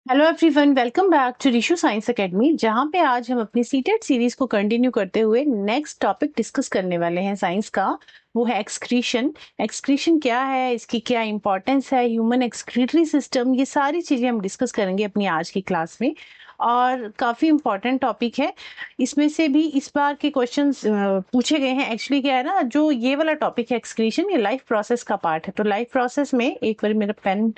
Hello everyone, welcome back to Rishu science academy, जहाँ पे आज हम अपनी सीटेट सीरीज को कंटिन्यू करते हुए नेक्स्ट टॉपिक डिस्कस करने वाले हैं साइंस का। वो है एक्सक्रीशन। एक्सक्रीशन क्या है, इसकी क्या इंपॉर्टेंस है, ह्यूमन एक्सक्रीटरी सिस्टम, ये सारी चीजें हम डिस्कस करेंगे अपनी आज की क्लास में। और काफी इंपॉर्टेंट टॉपिक है। इसमें से भी इस बार के क्वेश्चंस पूछे गए हैं। एक्चुअली क्या है ना, जो ये वाला टॉपिक है एक्सक्रीशन, ये लाइफ प्रोसेस का पार्ट है। तो लाइफ प्रोसेस में एक बार मेरा पेन,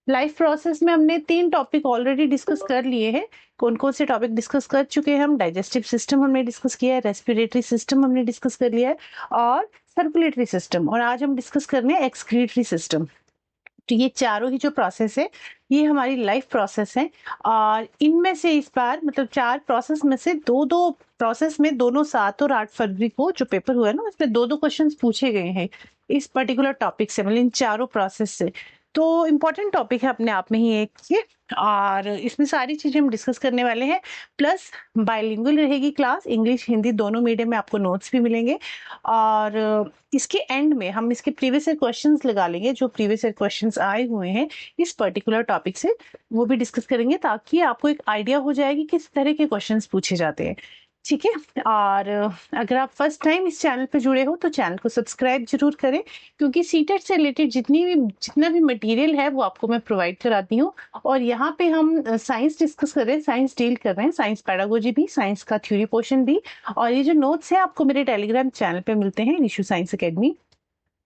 लाइफ प्रोसेस में हमने 3 टॉपिक ऑलरेडी डिस्कस कर लिए हैं। कौन कौन से टॉपिक डिस्कस कर चुके हैं हम? डाइजेस्टिव सिस्टम हमने डिस्कस किया है, रेस्पिरेटरी सिस्टम हमने डिस्कस कर लिया है, और सर्कुलेटरी सिस्टम। और आज हम डिस्कस करने हैं एक्सक्रीटरी सिस्टम। तो ये चारों ही जो प्रोसेस है, ये हमारी लाइफ प्रोसेस है। और इनमें से इस बार मतलब 4 प्रोसेस में से दो दो प्रोसेस में, दोनों 7 और 8 फरवरी को जो पेपर हुआ है ना, उसमें दो दो क्वेश्चंस पूछे गए हैं इस पर्टिकुलर टॉपिक से, मतलब इन चारों प्रोसेस से। तो इम्पोर्टेंट टॉपिक है अपने आप में ही एक ये। और इसमें सारी चीजें हम डिस्कस करने वाले हैं। प्लस बाइलिंगुअल रहेगी क्लास, इंग्लिश हिंदी दोनों मीडियम में आपको नोट्स भी मिलेंगे। और इसके एंड में हम इसके प्रीवियस ईयर क्वेश्चंस लगा लेंगे, जो प्रीवियस ईयर क्वेश्चंस आए हुए हैं इस पर्टिकुलर टॉपिक से, वो भी डिस्कस करेंगे, ताकि आपको एक आइडिया हो जाएगी किस तरह के क्वेश्चंस पूछे जाते हैं। ठीक है। और अगर आप फर्स्ट टाइम इस चैनल पे जुड़े हो तो चैनल को सब्सक्राइब जरूर करें, क्योंकि सीटेट से रिलेटेड जितना भी मटेरियल है वो आपको मैं प्रोवाइड कराती हूँ। और यहाँ पे हम साइंस डिस्कस कर रहे हैं, साइंस डील कर रहे हैं, साइंस पेडागोजी भी, साइंस का थ्योरी पोर्शन भी। और ये जो नोट्स है आपको मेरे टेलीग्राम चैनल पे मिलते हैं, निशु साइंस एकेडमी।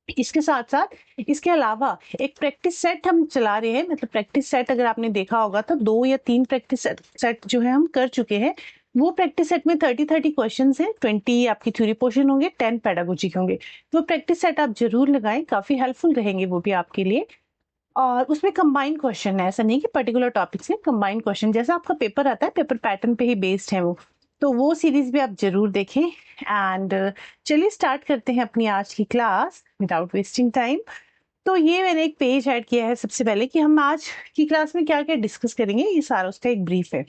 इसके साथ साथ इसके अलावा एक प्रैक्टिस सेट हम चला रहे हैं। मतलब प्रैक्टिस सेट अगर आपने देखा होगा तो 2 या 3 प्रैक्टिस सेट जो है हम कर चुके हैं। वो प्रैक्टिस सेट में 30 क्वेश्चन है, 20 आपकी थ्योरी पोर्शन होंगे, 10 पेडागोजी के होंगे। वो प्रैक्टिस सेट आप जरूर लगाएं, काफी हेल्पफुल रहेंगे वो भी आपके लिए। और उसमें कंबाइंड क्वेश्चन है, ऐसा नहीं कि पर्टिकुलर टॉपिक से, कंबाइंड क्वेश्चन जैसा आपका पेपर आता है, पेपर पैटर्न पे ही बेस्ड है वो। तो वो सीरीज भी आप जरूर देखें। एंड चलिए स्टार्ट करते हैं अपनी आज की क्लास विदाउट वेस्टिंग टाइम। तो ये मैंने एक पेज ऐड किया है सबसे पहले, कि हम आज की क्लास में क्या क्या डिस्कस करेंगे, ये सारा उसका एक ब्रीफ है।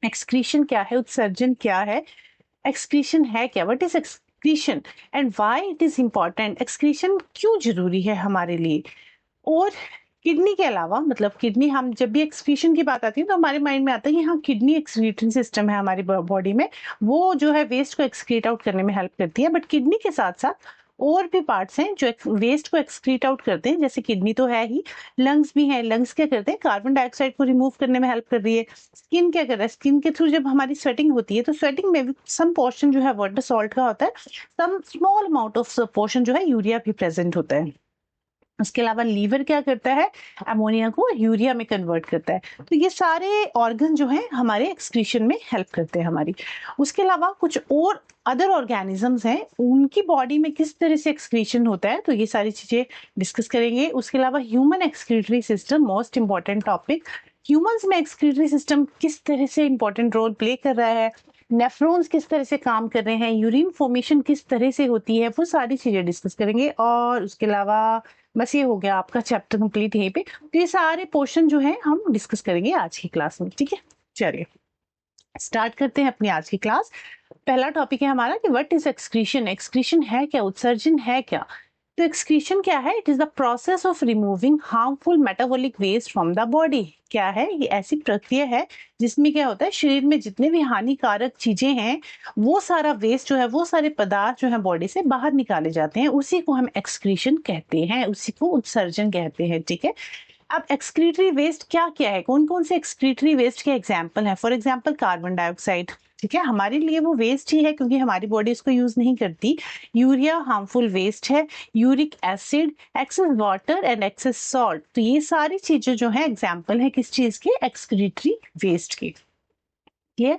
एक्सक्रीशन क्या है, उत्सर्जन क्या है, एक्सक्रीशन है क्या, what is excretion and why it is important, excretion क्यों जरूरी है हमारे लिए। और किडनी के अलावा, मतलब किडनी, हम जब भी एक्सक्रीशन की बात आती है तो हमारे माइंड में आता है कि हाँ, किडनी एक्सक्रीटरी सिस्टम है हमारी बॉडी में, वो जो है वेस्ट को एक्सक्रीट आउट करने में हेल्प करती है। बट किडनी के साथ साथ और भी पार्ट्स हैं जो वेस्ट को एक्सक्रीट आउट करते हैं। जैसे किडनी तो है ही, लंग्स भी हैं। लंग्स क्या करते हैं, कार्बन डाइऑक्साइड को रिमूव करने में हेल्प कर रही है। स्किन क्या कर रहा है, स्किन के थ्रू जब हमारी स्वेटिंग होती है तो स्वेटिंग में भी सम पोर्शन जो है वाटर सॉल्ट का होता है, some small amount of portion जो है यूरिया भी प्रेजेंट होता है। उसके अलावा लीवर क्या करता है, अमोनिया को यूरिया में कन्वर्ट करता है। तो ये सारे ऑर्गन जो हैं हमारे एक्सक्रीशन में हेल्प करते हैं हमारी। उसके अलावा कुछ और अदर ऑर्गेनिजम्स हैं, उनकी बॉडी में किस तरह से एक्सक्रीशन होता है, तो ये सारी चीजें डिस्कस करेंगे। उसके अलावा human excretory system, most important topic. Humans में एक्सक्रीटरी सिस्टम किस तरह से इंपॉर्टेंट रोल प्ले कर रहा है, नेफ्रॉन्स किस तरह से काम कर रहे हैं, यूरिन फॉर्मेशन किस तरह से होती है, वो सारी चीजें डिस्कस करेंगे। और उसके अलावा बस ये हो गया आपका चैप्टर कंप्लीट यहीं पे। तो ये सारे पोर्शन जो है हम डिस्कस करेंगे आज की क्लास में। ठीक है, चलिए स्टार्ट करते हैं अपनी आज की क्लास। पहला टॉपिक है हमारा कि व्हाट इज एक्सक्रीशन। एक्सक्रीशन है क्या, उत्सर्जन है क्या। तो एक्सक्रीशन क्या है, it is the process of removing harmful metabolic waste from the body. क्या है ये, ऐसी प्रक्रिया है जिसमें क्या होता है, शरीर में जितने भी हानिकारक चीजें हैं, वो सारा वेस्ट जो है, वो सारे पदार्थ जो है बॉडी से बाहर निकाले जाते हैं, उसी को हम एक्सक्रीशन कहते हैं, उसी को उत्सर्जन कहते हैं। ठीक है। अब एक्सक्रीटरी वेस्ट क्या क्या है, कौन कौन से एक्सक्रीटरी वेस्ट के एग्जाम्पल है। फॉर एग्जाम्पल कार्बन डाइऑक्साइड, ठीक है, हमारे लिए वो वेस्ट ही है क्योंकि हमारी बॉडी इसको यूज नहीं करती। यूरिया हार्मफुल वेस्ट है। Uric acid, excess water and excess salt, तो ये सारी चीजें जो है एग्जाम्पल है किस चीज के, एक्सक्रीटरी वेस्ट के। क्लियर।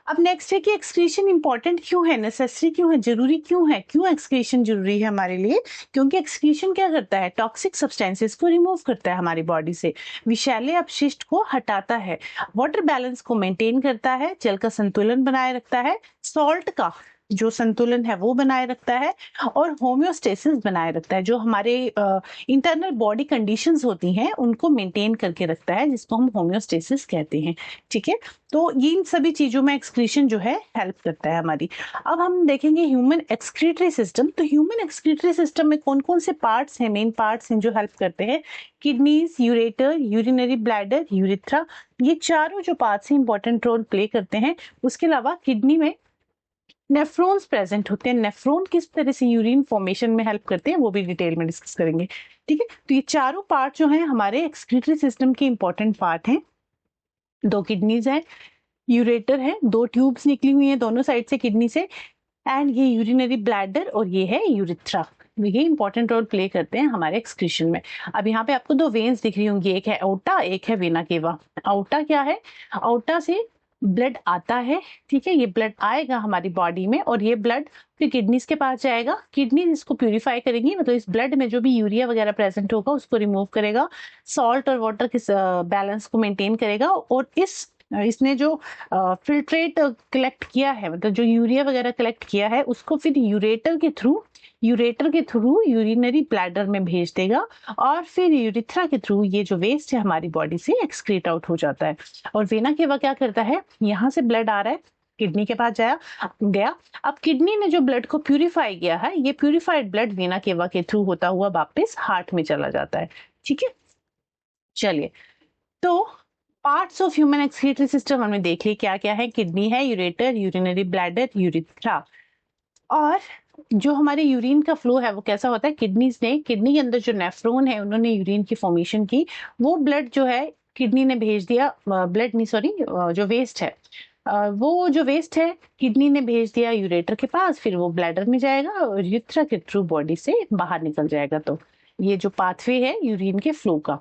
अब नेक्स्ट है कि एक्सक्रीशन इंपॉर्टेंट क्यों है, नेसेसरी क्यों है, जरूरी क्यों है, क्यों एक्सक्रीशन जरूरी है हमारे लिए। क्योंकि एक्सक्रीशन क्या करता है, टॉक्सिक सब्सटेंसेस को रिमूव करता है हमारी बॉडी से, विषैले अपशिष्ट को हटाता है, वाटर बैलेंस को मेंटेन करता है, जल का संतुलन बनाए रखता है, सॉल्ट का जो संतुलन है वो बनाए रखता है, और होम्योस्टेसिस बनाए रखता है, जो हमारे इंटरनल बॉडी कंडीशंस होती हैं उनको मेंटेन करके रखता है, जिसको हम होम्योस्टेसिस कहते हैं। ठीक है, तो इन सभी चीजों में एक्सक्रीशन जो है हेल्प करता है हमारी। अब हम देखेंगे ह्यूमन एक्सक्रीटरी सिस्टम। तो ह्यूमन एक्सक्रीटरी सिस्टम में कौन कौन से पार्ट्स हैं, मेन पार्ट्स हैं जो हेल्प करते हैं? Kidneys, ureter, urinary bladder, urethra, ये चारों जो पार्ट्स हैं इंपॉर्टेंट रोल प्ले करते हैं। उसके अलावा किडनी में नेफ्रॉन्स प्रेजेंट होते हैं। नेफ्रॉन किस तरह से यूरिन फॉर्मेशन में हेल्प करते हैं वो भी डिटेल में डिस्कस करेंगे। ठीक है, तो ये चारों पार्ट जो हैं हमारे एक्सक्रीटरी सिस्टम के इंपॉर्टेंट पार्ट हैं। 2 किडनीज हैं, यूरेटर है, 2 ट्यूब्स निकली हुई हैं दोनों साइड से किडनी से, एंड ये यूरिनरी ब्लैडर और ये है यूरिथ्रा। ये इंपॉर्टेंट रोल प्ले करते हैं हमारे एक्सक्रीशन में। अब यहाँ पे आपको 2 वेन्स दिख रही होंगी, एक है आउटा, एक है वेना केवा। आउटा क्या है? आउटा से ब्लड आता है, ठीक है, ये ब्लड आएगा हमारी बॉडी में और ये ब्लड फिर किडनीज के पास जाएगा। किडनी इसको प्यूरिफाई करेंगी, मतलब इस ब्लड में जो भी यूरिया वगैरह प्रेजेंट होगा उसको रिमूव करेगा, सॉल्ट और वाटर के बैलेंस को मेंटेन करेगा, और इसने जो फिल्ट्रेट कलेक्ट किया है, मतलब जो यूरिया वगैरह कलेक्ट किया है उसको फिर यूरेटर के थ्रू यूरिनरी ब्लैडर में भेज देगा, और फिर यूरिथ्रा के थ्रू ये जो वेस्ट है हमारी बॉडी से एक्सक्रीट आउट हो जाता है। और वेना केवा क्या करता है? यहाँ से ब्लड आ रहा है, किडनी के पास गया। अब किडनी ने जो ब्लड को प्यूरिफाई किया है, ये प्यूरिफाइड ब्लड वेना केवा के थ्रू होता हुआ वापस हार्ट में चला जाता है। ठीक है, चलिए, तो parts of human excretory system हमने देख ली क्या क्या है। किडनी है, यूरेटर, यूरिनरी ब्लैडर, यूरिथ्रा। और जो हमारे यूरिन का फ्लो है वो कैसा होता है? किडनी के अंदर जो नेफ्रॉन है उन्होंने यूरिन की फॉर्मेशन की, वो ब्लड जो है किडनी ने भेज दिया, ब्लड नहीं सॉरी, जो वेस्ट है, वो जो वेस्ट है किडनी ने भेज दिया यूरेटर के पास, फिर वो ब्लैडर में जाएगा और यूरिथ्रा के थ्रू बॉडी से बाहर निकल जाएगा। तो ये जो पाथवे है यूरिन के फ्लो का।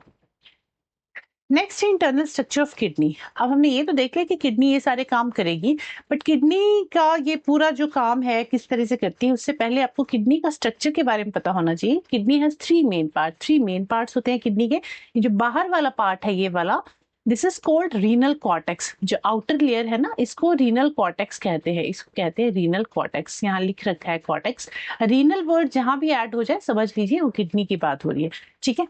Next internal structure of kidney. अब हमने ये तो देख लिया कि किडनी ये सारे काम करेगी, बट किडनी का ये पूरा जो काम है किस तरह से करती है, उससे पहले आपको किडनी का स्ट्रक्चर के बारे में पता होना चाहिए। किडनी हैज 3 मेन पार्ट्स होते हैं किडनी के। ये जो बाहर वाला पार्ट है, ये वाला, this is called renal cortex. जो आउटर लेयर है ना, इसको रीनल कॉर्टेक्स कहते हैं, इसको कहते हैं रीनल कॉर्टेक्स। यहाँ लिख रखा है कॉर्टेक्स। रीनल वर्ड जहां भी ऐड हो जाए समझ लीजिए वो किडनी की बात हो रही है। ठीक है,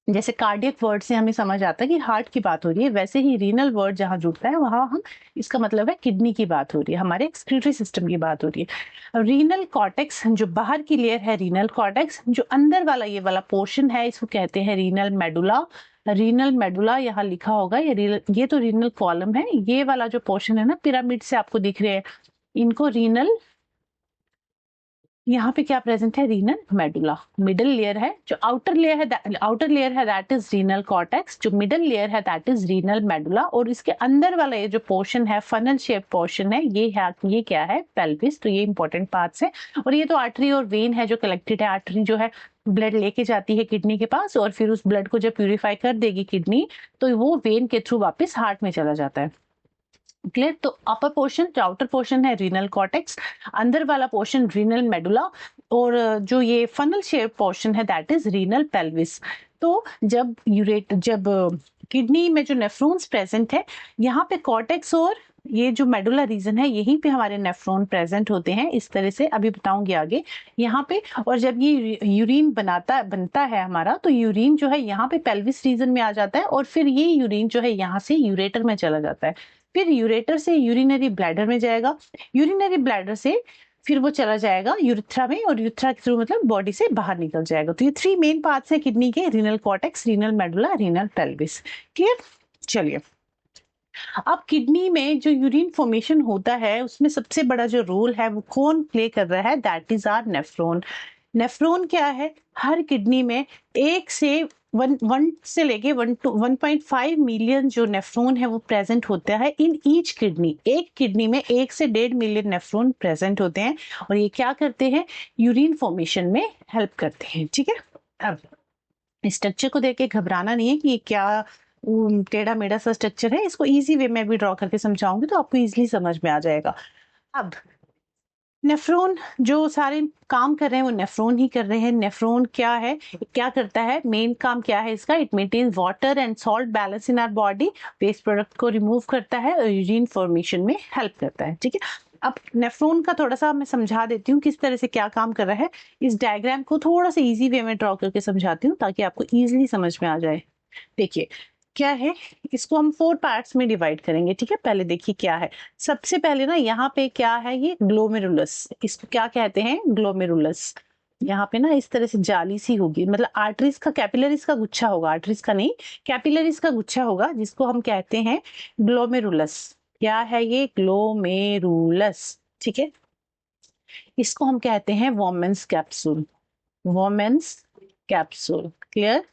जैसे कार्डियक वर्ड से हमें समझ आता है कि हार्ट की बात हो रही है, वैसे ही रीनल वर्ड जहां जुड़ता है वहां हम, इसका मतलब है किडनी की बात हो रही है, हमारे एक्सक्रीटरी सिस्टम की बात हो रही है। रीनल कॉर्टेक्स, जो बाहर की लेयर है रीनल कॉर्टेक्स, जो अंदर वाला ये वाला पोर्शन है इसको कहते हैं रीनल मेडुला। रीनल मेडुला यहाँ लिखा होगा, ये तो रीनल कॉलम है। ये वाला जो पोर्शन है ना, पिरामिड से आपको दिख रहे हैं, इनको रीनल, यहाँ पे क्या प्रेजेंट है? Renal medulla. मिडल लेयर है, जो आउटर लेयर है दैट इज रीनल कॉर्टेक्स, जो मिडल लेयर है दैट इज रीनल मेडुला, और इसके अंदर वाला ये जो पोर्शन है, फनल शेप पोर्शन है, ये क्या है? पेल्विस। तो ये इंपॉर्टेंट पार्ट्स है। और ये तो आर्टरी और वेन है जो कलेक्टेड है। आर्टरी जो है ब्लड लेके जाती है किडनी के पास, और फिर उस ब्लड को जब प्यूरिफाई कर देगी किडनी, तो वो वेन के थ्रू वापस हार्ट में चला जाता है। क्लियर? तो अपर पोर्शन, जो आउटर पोर्शन है रीनल कॉर्टेक्स, अंदर वाला पोर्शन रीनल मेडुला, और जो ये फनल शेप पोर्शन है दैट इज रीनल पेल्विस। तो जब किडनी में जो नेफ्रॉन्स प्रेजेंट है, यहाँ पे कॉर्टेक्स और ये जो मेडुला रीजन है, यहीं पे हमारे नेफ्रॉन प्रेजेंट होते हैं। इस तरह से अभी बताऊंगी आगे यहाँ पे। और जब ये यूरिन बनता है हमारा, तो यूरिन जो है यहाँ पे पेल्विस रीजन में आ जाता है, और फिर ये यूरिन जो है यहाँ से यूरेटर में चला जाता है, फिर यूरेटर से यूरिनरी ब्लैडर में जाएगा, यूरिनरी ब्लैडर से फिर वो चला जाएगा यूरिथ्रा में, और यूरिथ्रा के थ्रू मतलब बॉडी से बाहर निकल जाएगा। तो ये 3 मेन पार्ट्स हैं किडनी के, renal cortex, renal medulla, renal pelvis. Clear? चलिए, अब किडनी में जो यूरिन फॉर्मेशन होता है उसमें सबसे बड़ा जो रोल है वो कौन प्ले कर रहा है? That is our nephron. Nephron क्या है? हर किडनी में 1 से 1.5 मिलियन जो नेफ्रॉन है वो प्रेजेंट होता है इन ईच किडनी। एक किडनी में 1 से 1.5 मिलियन नेफ्रॉन प्रेजेंट होते हैं, और ये क्या करते हैं? यूरिन फॉर्मेशन में हेल्प करते हैं। ठीक है, अब स्ट्रक्चर को देख के घबराना नहीं है कि ये क्या टेढ़ा मेढ़ा सा स्ट्रक्चर है। इसको इजी वे में भी ड्रॉ करके समझाऊंगी तो आपको इजीली समझ में आ जाएगा। अब नेफ्रॉन जो सारे काम कर रहे हैं वो नेफ्रॉन ही कर रहे हैं। नेफ्रॉन क्या है, क्या करता है, मेन काम क्या है इसका? It maintains water and salt balance in our body, waste product को रिमूव करता है और यूरिन फॉर्मेशन में हेल्प करता है। ठीक है, अब नेफ्रॉन का थोड़ा सा मैं समझा देती हूँ किस तरह से क्या काम कर रहा है। इस डायग्राम को थोड़ा सा इजी वे में ड्रॉ करके समझाती हूँ ताकि आपको इजीली समझ में आ जाए। देखिए क्या है, इसको हम 4 पार्ट्स में डिवाइड करेंगे, ठीक है। पहले देखिए क्या है। सबसे पहले ना यहाँ पे क्या है, ये ग्लोमेरुलस, इसको क्या कहते हैं, ग्लोमेरुलस। यहाँ पे ना इस तरह से जाली सी होगी, मतलब आर्टरीज का, कैपिलरीज का गुच्छा होगा, आर्टरीज का नहीं, कैपिलरीज का गुच्छा होगा, जिसको हम कहते हैं ग्लोमेरुलस। क्या है ये, ग्लोमेरुलस, ठीक है। इसको हम कहते हैं women's capsule, women's capsule. Clear,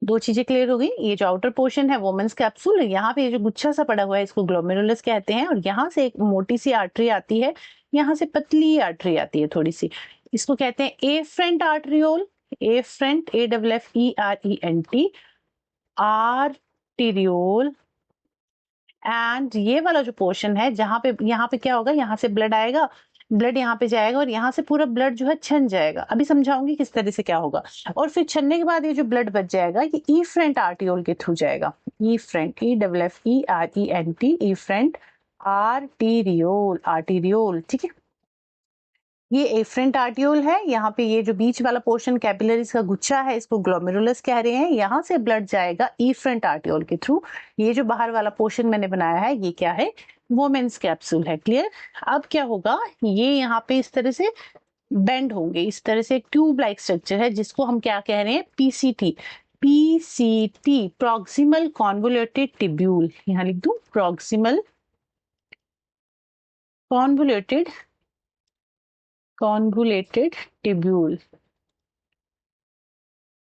दो चीजें क्लियर हो गई। ये जो आउटर पोर्शन है वोमेन्स कैप्सूल, यहाँ पे ये जो गुच्छा सा पड़ा हुआ है इसको ग्लोमेरुलस कहते हैं, और यहाँ से एक मोटी सी आर्टरी आती है, यहाँ से पतली आर्टरी आती है थोड़ी सी, इसको कहते हैं एफ्रेंट आर्टरियोल, एफ्रेंट, AFFERENT आर्टरियोल। एंड ये वाला जो पोर्शन है जहाँ पे, यहाँ पे क्या होगा, यहाँ से ब्लड आएगा, ब्लड यहाँ पे जाएगा और यहाँ से पूरा ब्लड जो है छन जाएगा। अभी समझाऊंगी किस तरह से क्या होगा। और फिर छनने के बाद ये जो ब्लड बच जाएगा ये ईफ्रेंट आर्टियोल के थ्रू जाएगा, efferent, EFFERENT, efferent arteriole, arteriole, ठीक है। ये एफ्रेंट आर्टियोल है। यहाँ पे ये जो बीच वाला पोर्शन कैपिलरीज का गुच्छा है इसको ग्लोमेरुलस कह रहे हैं। यहाँ से ब्लड जाएगा ईफ्रेंट आर्टियोल के थ्रू। ये जो बाहर वाला पोर्शन मैंने बनाया है ये क्या है, वोमेन्स कैप्सूल है। क्लियर। अब क्या होगा, ये यहाँ पे इस तरह से बेंड होंगे, इस तरह से एक ट्यूब लाइक स्ट्रक्चर है जिसको हम क्या कह रहे हैं, PCT, PCT, proximal convoluted tubule. यहाँ लिख दूं, प्रॉक्सिमल कॉन्वोल्यूटेड टिब्यूल।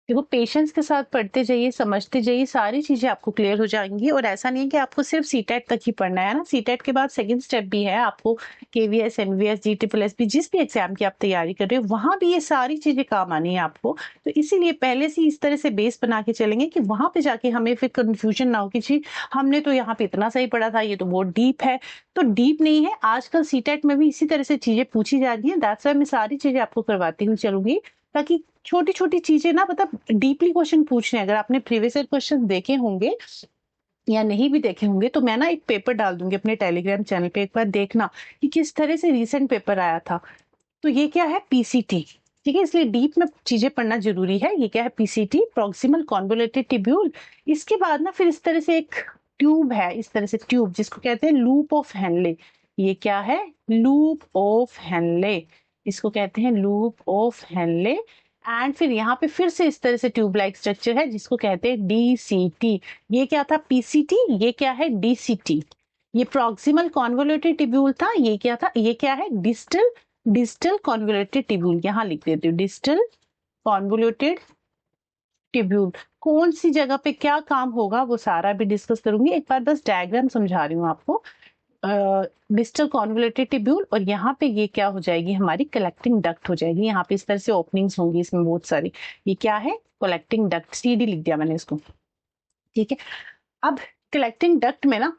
देखो पेशेंस के साथ पढ़ते जाइए, समझते जाइए, सारी चीजें आपको क्लियर हो जाएंगी। और ऐसा नहीं है कि आपको सिर्फ सीटेट तक ही पढ़ना है ना, सीटेट के बाद सेकंड स्टेप भी है, आपको KVS, NVS, GSSB, जिस भी एग्जाम की आप तैयारी कर रहे हो वहां भी ये सारी चीजें काम आनी है आपको। तो इसीलिए पहले से इस तरह से बेस बना के चलेंगे कि वहां पे जाके हमें फिर कंफ्यूजन ना हो कि जी हमने तो यहाँ पे इतना सही पढ़ा था, ये तो बहुत डीप है। तो डीप नहीं है, आजकल सीटेट में भी इसी तरह से चीजें पूछी जा रही है, दैट्स व्हाई मैं सारी चीजें आपको करवाती हुई चलूंगी, ताकि छोटी छोटी चीजें ना, मतलब डीपली क्वेश्चन पूछने, अगर आपने प्रीवियस ईयर क्वेश्चन देखे होंगे या नहीं भी देखे होंगे तो मैं ना एक पेपर डाल दूंगी अपने टेलीग्राम चैनल पे, एक बार देखना कि किस तरह से रिसेंट पेपर आया था। तो ये क्या है, PCT, ठीक है। इसलिए डीप में चीजें पढ़ना जरूरी है। ये क्या है, PCT, प्रॉक्सिमल कॉन्वोल्यूटेड टिब्यूल। इसके बाद ना फिर इस तरह से एक ट्यूब है, इस तरह से ट्यूब, जिसको कहते हैं लूप ऑफ हेनले। ये क्या है, लूप ऑफ हेनले, इसको कहते हैं लूप ऑफ हेनले। एंड फिर यहाँ पे फिर से इस तरह से ट्यूब लाइक स्ट्रक्चर है जिसको कहते हैं DCT। ये क्या था, PCT, ये क्या है, DCT। ये प्रॉक्सिमल कॉन्वोल्यूटेड टिब्यूल था, ये क्या था, ये क्या है, डिस्टल कॉन्वोल्यूटेड टिब्यूल। यहाँ लिख देती हूँ, डिस्टल कॉन्वोल्यूटेड टिब्यूल। कौन सी जगह पे क्या काम होगा वो सारा भी डिस्कस करूंगी, एक बार बस डायग्राम समझा रही हूँ आपको। डिस्टल कॉन्वोल्यूटेड टिब्यूल, और यहाँ पे ये क्या हो जाएगी, हमारी कलेक्टिंग डक्ट हो जाएगी। यहाँ पे इस तरह से ओपनिंग्स होंगी इसमें बहुत सारी। ये क्या है, कलेक्टिंग डक्ट, CD लिख दिया मैंने इसको, ठीक है। अब कलेक्टिंग डक्ट में ना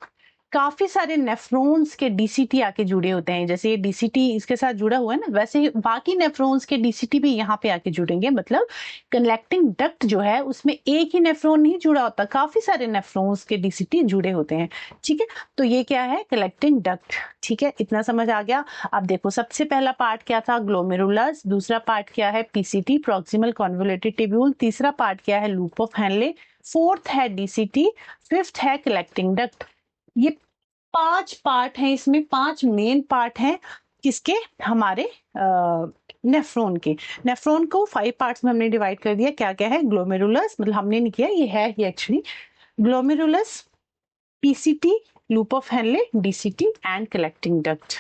काफी सारे नेफ्रॉन्स के DCT आके जुड़े होते हैं। जैसे ये DCT इसके साथ जुड़ा हुआ है ना, वैसे ही बाकी नेफ्रॉन्स के DCT भी यहाँ पे आके जुड़ेंगे। मतलब कलेक्टिंग डक्ट जो है उसमें एक ही नेफ्रॉन नहीं जुड़ा होता, काफी सारे नेफ्रॉन्स के DCT जुड़े होते हैं, ठीक है। तो ये क्या है, कलेक्टिंग डक्ट, ठीक है। इतना समझ आ गया। अब देखो सबसे पहला पार्ट क्या था, ग्लोमेरुलस। दूसरा पार्ट क्या है, PCT, प्रॉक्सिमल कॉन्वोल्यूटेड टिब्यूल। तीसरा पार्ट क्या है, लूप ऑफ हेनले। फोर्थ है DCT। फिफ्थ है कलेक्टिंग डक्ट। ये 5 पार्ट हैं, इसमें 5 मेन पार्ट हैं किसके, हमारे नेफ्रॉन के। नेफ्रॉन को 5 पार्ट्स में हमने डिवाइड कर दिया। क्या क्या है, ग्लोमेरुलस, मतलब हमने नहीं किया, ये है ये actually, glomerulus, PCT, loop of Henley, DCT and collecting duct,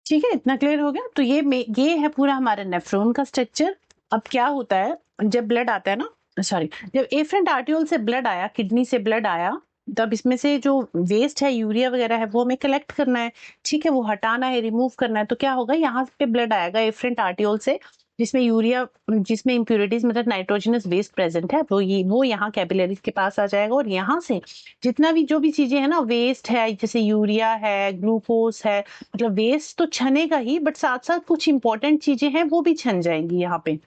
ठीक है। इतना क्लियर हो गया। तो ये है पूरा हमारा नेफ्रॉन का स्ट्रक्चर। अब क्या होता है, जब ब्लड आता है ना, सॉरी, जब एफ्रेंट आर्टियोल से ब्लड आया, किडनी से ब्लड आया, तब इसमें से जो वेस्ट है, यूरिया वगैरह है, वो हमें कलेक्ट करना है, ठीक है, वो हटाना है, रिमूव करना है। तो क्या होगा, यहाँ पे ब्लड आएगा एफ्रेंट आर्टियोल से, जिसमें यूरिया, जिसमें इम्प्योरिटीज मतलब नाइट्रोजनस वेस्ट प्रेजेंट है, वो यहाँ कैपिलरीज के पास आ जाएगा। और यहाँ से जितना भी जो भी चीजें है ना, वेस्ट है, जैसे यूरिया है, ग्लूकोज है, मतलब वेस्ट तो छनेगा ही, बट साथ साथ कुछ इंपॉर्टेंट चीजें हैं वो भी छन जाएंगी यहाँ पे।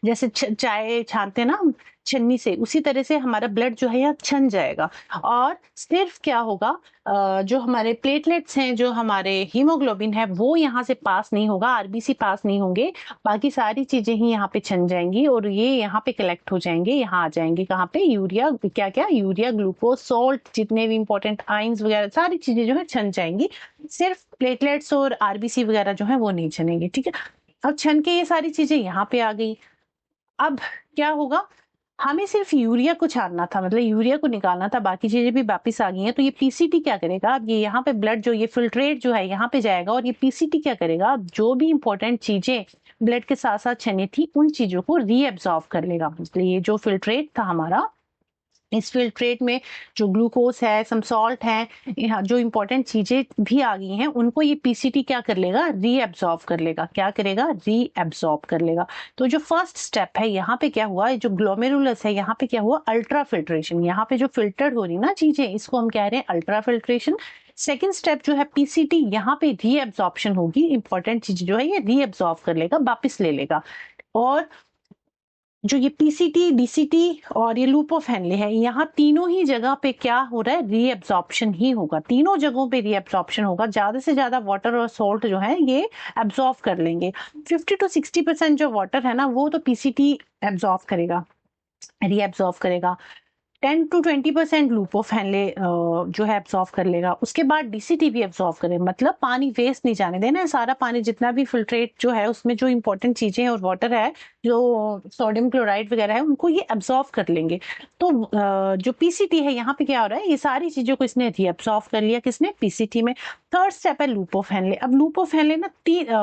जैसे चाय छानते हैं ना हम छन्नी से, उसी तरह से हमारा ब्लड जो है यहाँ छन जाएगा। और सिर्फ क्या होगा, जो हमारे प्लेटलेट्स हैं, जो हमारे हीमोग्लोबिन है, वो यहाँ से पास नहीं होगा, आरबीसी पास नहीं होंगे, बाकी सारी चीजें ही यहाँ पे छन जाएंगी और ये यहाँ पे कलेक्ट हो जाएंगे, यहाँ आ जाएंगे कहाँ पे, यूरिया, क्या क्या, यूरिया, ग्लूकोज, सॉल्ट, जितने भी इंपॉर्टेंट आइंस वगैरह सारी चीजें जो है छन जाएंगी। सिर्फ प्लेटलेट्स और आरबीसी वगैरह जो है वो नहीं छनेंगे, ठीक है। अब छन के ये सारी चीजें यहाँ पे आ गई। अब क्या होगा, हमें सिर्फ यूरिया को छानना था, मतलब यूरिया को निकालना था, बाकी चीजें भी वापिस आ गई हैं। तो ये पीसीटी क्या करेगा, अब ये यहाँ पे ब्लड जो ये फिल्ट्रेट जो है यहाँ पे जाएगा और ये पीसीटी क्या करेगा, जो भी इंपॉर्टेंट चीजें ब्लड के साथ साथ छनी थी उन चीजों को रीएब्सॉर्ब कर लेगा। मतलब ये जो फिल्ट्रेट था हमारा, इस फिल्ट्रेट में जो ग्लूकोज है, सम सॉल्ट है, यहाँ जो इंपॉर्टेंट चीजें भी आ गई हैं, उनको ये पीसीटी क्या कर लेगा, रीएब्सॉर्ब कर लेगा। क्या करेगा, रीएब्सॉर्ब कर लेगा। तो जो फर्स्ट स्टेप है यहाँ पे क्या हुआ, जो ग्लोमेरुलस है यहाँ पे क्या हुआ, अल्ट्रा फिल्ट्रेशन। यहाँ पे जो फिल्टर्ड हो रही ना चीजें, इसको हम कह रहे हैं अल्ट्रा फिल्ट्रेशन। सेकेंड स्टेप जो है पीसीटी, यहाँ पे रीएब्सॉर्प्शन होगी, इंपॉर्टेंट चीज जो है ये रीएब्सॉर्ब कर लेगा, वापिस ले लेगा। और जो ये पीसीटी, डीसीटी और ये लूप ऑफ हेनले है, यहाँ तीनों ही जगह पे क्या हो रहा है, रीएब्सॉर्प्शन ही होगा। तीनों जगहों पे रीएब्सॉर्प्शन होगा। ज्यादा से ज्यादा वाटर और सॉल्ट जो है ये एब्सॉर्ब कर लेंगे। 50 to 60% जो वाटर है ना, वो तो पीसीटी एब्सॉर्ब करेगा, रीएब्सॉर्ब करेगा। 10 to 20% लूप ऑफ हेनले जो है एब्सॉर्ब कर लेगा। उसके बाद डीसीटी भी एब्सॉर्ब करेगा, मतलब पानी वेस्ट नहीं जाने देना है। सारा पानी जितना भी फिल्ट्रेट जो है उसमें जो इंपॉर्टेंट चीजें और वाटर है, जो सोडियम क्लोराइड वगैरह है, उनको ये एब्सॉर्ब कर लेंगे। तो जो पीसीटी है यहाँ पे क्या हो रहा है, ये सारी चीजों को इसने रीएब्सॉर्ब कर लिया, किसने, पीसीटी में। थर्ड स्टेप है लूप ऑफ हेनले। अब लूप ऑफ हेनले ना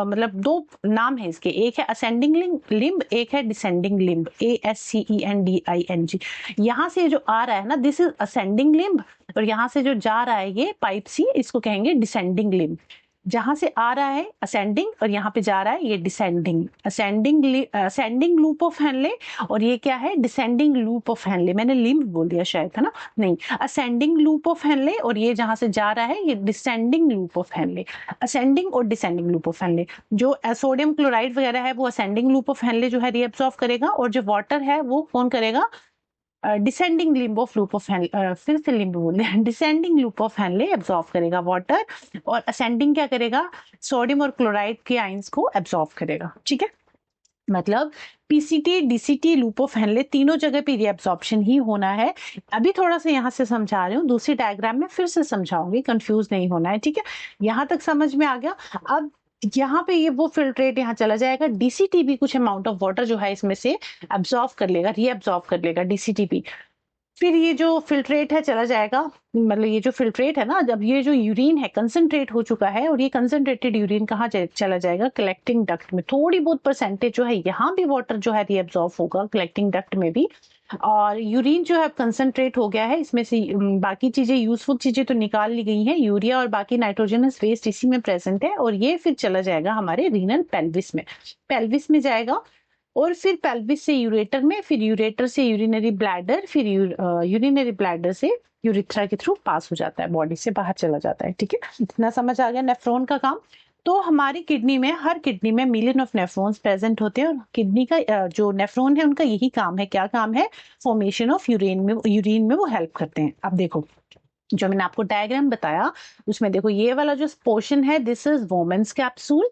मतलब दो नाम है इसके, एक है असेंडिंग लिम्ब, एक है डिसेंडिंग लिम्ब, ASCENDING। यहाँ से जो आ रहा है ना, दिस इज असेंडिंग लिम्ब, और यहाँ से जो जा रहा है ये पाइप सी, इसको कहेंगे डिसेंडिंग लिम्ब। जहां से आ रहा है असेंडिंग और यहाँ पे जा रहा है ये descending. Ascending loop of Henle, और ये क्या है, डिसेंडिंग लूप ऑफ हेनले। मैंने लिम्ब बोल दिया शायद, है ना, नहीं, असेंडिंग लूप ऑफ हेनले, और ये जहां से जा रहा है ये descending loop of Henley. Ascending और डिसेंडिंग लूप ऑफ हेनले, जो सोडियम क्लोराइड वगैरह है वो असेंडिंग लूप ऑफ हेनले जो है रीअब्सॉर्ब करेगा, और जो वाटर है वो कौन करेगा, descending limb of loop of Henley, फिर से लिम्ब बोल रहे हैं, descending loop of Henley absorb करेगा वाटर, और असेंडिंग क्या करेगा, सोडियम और क्लोराइड के आइंस को एब्सॉर्ब करेगा, ठीक है। मतलब PCT, DCT, loop of Henley, तीनों जगह पे रीअब्सॉर्प्शन ही होना है। अभी थोड़ा सा यहाँ से समझा रही हूँ, दूसरी डायग्राम में फिर से समझाऊंगी, कंफ्यूज नहीं होना है, ठीक है। यहाँ तक समझ में आ गया। अब यहाँ पे ये वो फिल्ट्रेट यहाँ चला जाएगा, डीसीटी भी कुछ अमाउंट ऑफ वाटर जो है इसमें से एब्सॉर्ब कर लेगा, रीअब्सॉर्ब कर लेगा डीसीटी भी। फिर ये जो फिल्ट्रेट है चला जाएगा, मतलब ये जो फिल्ट्रेट है ना, जब ये जो यूरिन है कंसंट्रेट हो चुका है, और ये कंसंट्रेटेड यूरिन कहाँ चला जाएगा, कलेक्टिंग डक्ट में। थोड़ी बहुत परसेंटेज जो है यहाँ भी वाटर जो है रीअब्सॉर्ब होगा कलेक्टिंग डक्ट में भी। और यूरिन जो है कंसंट्रेट हो गया है, इसमें से बाकी चीजें, यूजफुल चीजें तो निकाल ली गई हैं, यूरिया और बाकी नाइट्रोजनस वेस्ट इसी में प्रेजेंट है, और ये फिर चला जाएगा हमारे रीनल पेल्विस में, पेल्विस में जाएगा। और फिर पेल्विस से यूरेटर में, फिर यूरेटर से यूरिनरी ब्लैडर, फिर यूरिनरी ब्लैडर से यूरिथ्रा के थ्रू पास हो जाता है, बॉडी से बाहर चला जाता है, ठीक है। इतना समझ आ गया नेफ्रॉन का काम। तो हमारी किडनी में, हर किडनी में मिलियन ऑफ नेफ्रॉन्स प्रेजेंट होते हैं, और किडनी का जो नेफ्रॉन है उनका यही काम है, क्या काम है, फॉर्मेशन ऑफ यूरिन में वो हेल्प करते हैं। अब देखो, जो मैंने आपको डायग्राम बताया उसमें देखो, ये वाला जो पोर्शन है, दिस इज वोमेन्स कैप्सूल।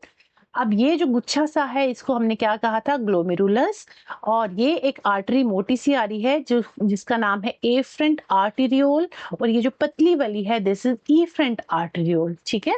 अब ये जो गुच्छा सा है, इसको हमने क्या कहा था, ग्लोमेरुलस। और ये एक आर्टरी मोटी सी आ रही है, जो जिसका नाम है एफ्रेंट आर्टेरियोल, और ये जो पतली वाली है, दिस इज इफ्रेंट आर्टेरियोल, ठीक है।